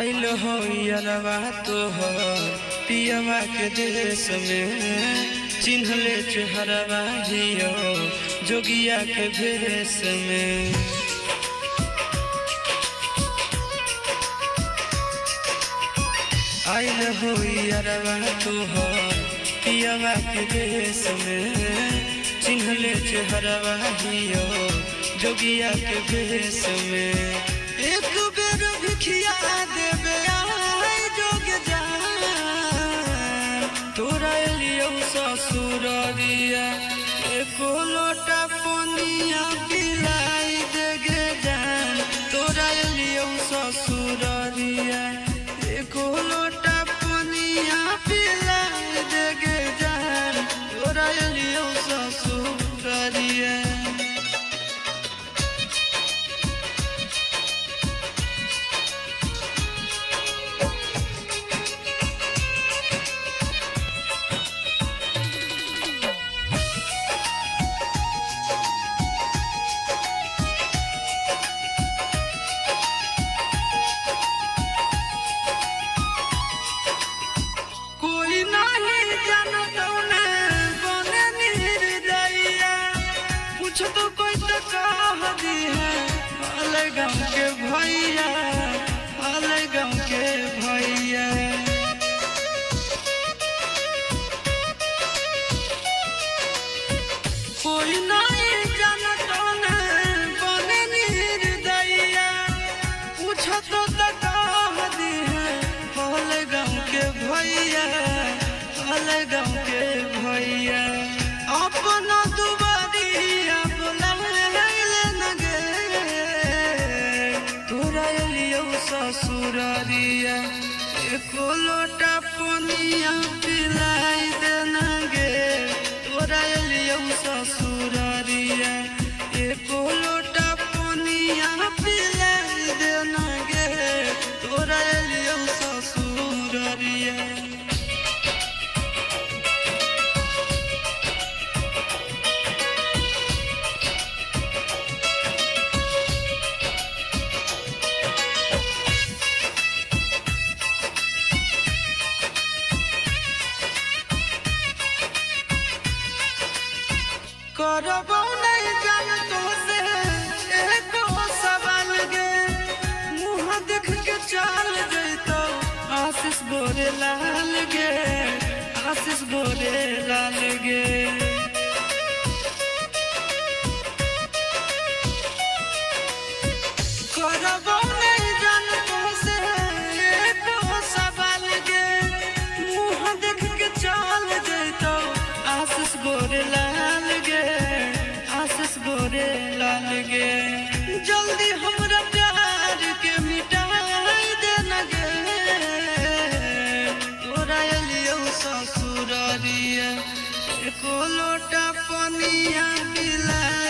आइल हो यारवा तोहर पियवा के देश में, चिन्हले चेहरवा हियो जोगिया के भेष में। आइल हो यारवा तोहर पियवा के देश में, चिन्हले चेहरवा हियो जोगिया के भेष में। एक बेर भिखिया देवे आए जोग जान, तोरा एलियो ससुररिया एको लोटा पनिया पिलाई देगे जान। तोरा एलियो ससुररिया एको लोटा पनिया पिलाई देगे जान। तोरा एलियो ससुररिया तो कोई तो कह दी है हाले गाँव के भैया, हाले गाँव के भैया। कोई नहीं जानतो न बने निर्दयिया, पूछ तो कह दी है हाले गाँव के भैया, हाले गाँव के भैया। अपना ससुररिया एको लोटा पनिया पिलाई देना गे। तोरा एलियो ससुररिया एको लोटा पनिया पिलाई देना गे। तोरा एलियो ससुररिया करबो नहीं जानतो से एको सवाल गे। मुँह देख के चल जैतो आशीष गोरे लाल गे, आशीष गोरे लाल गे। करबो नहीं जानतो से एको सवाल गे। मुँह देख के चल जैतो आशीष गोरे लाल गे, आशीष गोरे लाल गे। जल्दी हमरा प्यार के मिटाई देना गे। तोरा एलियो ससुररिया एको लोटा पनिया पिलाई